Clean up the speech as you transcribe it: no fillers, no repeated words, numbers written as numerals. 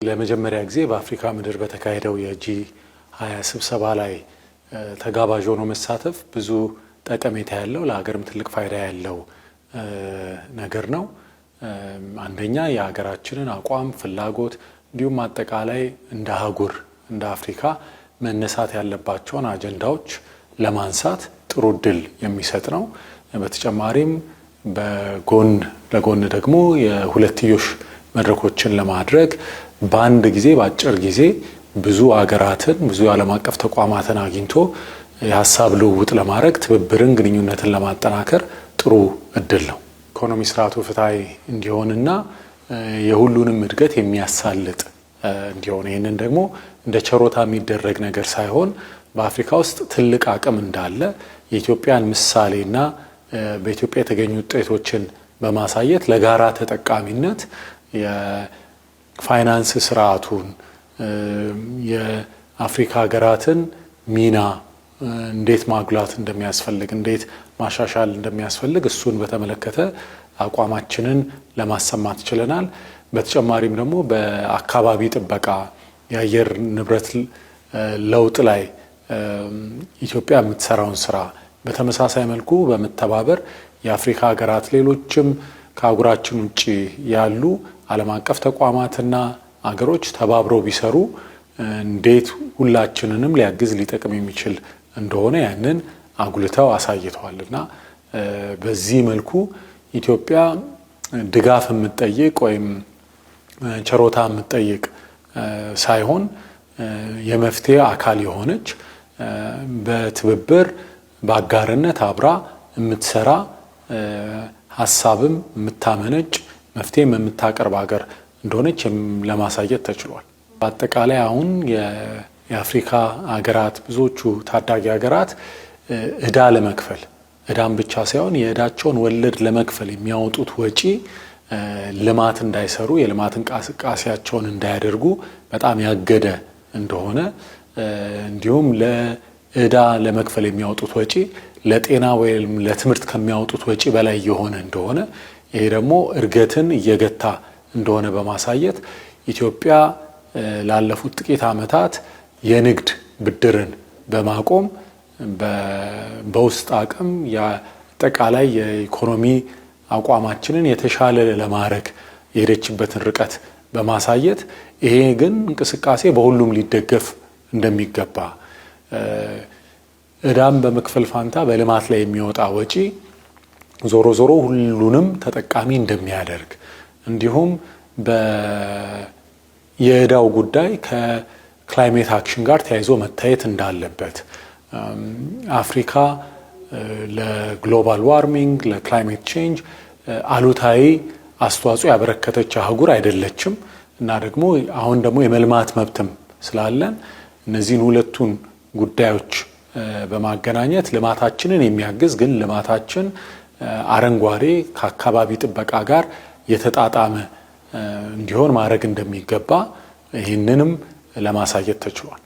ለመጀመሪያ ጊዜ በአፍሪካ ምድር በተካሄደው የጂ 20 ስብሰባ ላይ ተጋባዥ ሆኖ መሳተፍ ብዙ ጠቀሜታ ያለው ለሀገርም ትልቅ ፋይዳ ያለው ነገር ነው። አንደኛ የሀገራችንን አቋም ፍላጎት እንዲሁም አጠቃላይ እንደ አህጉር እንደ አፍሪካ መነሳት ያለባቸውን አጀንዳዎች ለማንሳት ጥሩ እድል የሚሰጥ ነው። በተጨማሪም በጎን ለጎን ደግሞ የሁለትዮሽ መድረኮችን ለማድረግ በአንድ ጊዜ በአጭር ጊዜ ብዙ አገራትን ብዙ ዓለም አቀፍ ተቋማትን አግኝቶ የሐሳብ ልውውጥ ለማድረግ ትብብርን ግንኙነትን ለማጠናከር ጥሩ እድል ነው። ኢኮኖሚ ስርዓቱ ፍትሃዊ እንዲሆንና የሁሉንም እድገት የሚያሳልጥ እንዲሆን ይህንን ደግሞ እንደ ቸሮታ የሚደረግ ነገር ሳይሆን በአፍሪካ ውስጥ ትልቅ አቅም እንዳለ የኢትዮጵያን ምሳሌና በኢትዮጵያ የተገኙ ውጤቶችን በማሳየት ለጋራ ተጠቃሚነት የፋይናንስ ስርዓቱን የአፍሪካ ሀገራትን ሚና እንዴት ማጉላት እንደሚያስፈልግ እንዴት ማሻሻል እንደሚያስፈልግ እሱን በተመለከተ አቋማችንን ለማሰማት ችለናል። በተጨማሪም ደግሞ በአካባቢ ጥበቃ የአየር ንብረት ለውጥ ላይ ኢትዮጵያ የምትሰራውን ስራ በተመሳሳይ መልኩ በመተባበር የአፍሪካ ሀገራት ሌሎችም ከአህጉራችን ውጪ ያሉ ዓለም አቀፍ ተቋማትና አገሮች ተባብረው ቢሰሩ እንዴት ሁላችንንም ሊያግዝ ሊጠቅም የሚችል እንደሆነ ያንን አጉልተው አሳይተዋልና በዚህ መልኩ ኢትዮጵያ ድጋፍ የምትጠይቅ ወይም ቸሮታ የምትጠይቅ ሳይሆን የመፍትሄ አካል የሆነች በትብብር በአጋርነት አብራ የምትሰራ ሐሳብም የምታመነጭ መፍትሄም የምታቀርብ ሀገር እንደሆነች ለማሳየት ተችሏል። በአጠቃላይ አሁን የአፍሪካ ሀገራት ብዙዎቹ ታዳጊ ሀገራት ዕዳ ለመክፈል ዕዳም ብቻ ሳይሆን የዕዳቸውን ወለድ ለመክፈል የሚያወጡት ወጪ ልማት እንዳይሰሩ የልማት እንቅስቃሴያቸውን እንዳያደርጉ በጣም ያገደ እንደሆነ እንዲሁም ለዕዳ ለመክፈል የሚያወጡት ወጪ ለጤና ወይም ለትምህርት ከሚያወጡት ወጪ በላይ የሆነ እንደሆነ ይሄ ደግሞ እድገትን እየገታ እንደሆነ በማሳየት ኢትዮጵያ ላለፉት ጥቂት ዓመታት የንግድ ብድርን በማቆም በውስጥ አቅም የአጠቃላይ የኢኮኖሚ አቋማችንን የተሻለ ለማድረግ የሄደችበትን ርቀት በማሳየት ይሄ ግን እንቅስቃሴ በሁሉም ሊደገፍ እንደሚገባ ዕዳም በመክፈል ፋንታ በልማት ላይ የሚወጣ ወጪ ዞሮ ዞሮ ሁሉንም ተጠቃሚ እንደሚያደርግ እንዲሁም የዕዳው ጉዳይ ከክላይሜት አክሽን ጋር ተያይዞ መታየት እንዳለበት አፍሪካ ለግሎባል ዋርሚንግ ለክላይሜት ቼንጅ አሉታዊ አስተዋጽኦ ያበረከተች አህጉር አይደለችም እና ደግሞ አሁን ደግሞ የመልማት መብትም ስላለን እነዚህን ሁለቱን ጉዳዮች በማገናኘት ልማታችንን የሚያግዝ ግን ልማታችን አረንጓዴ ከአካባቢ ጥበቃ ጋር የተጣጣመ እንዲሆን ማድረግ እንደሚገባ ይህንንም ለማሳየት ተችሏል።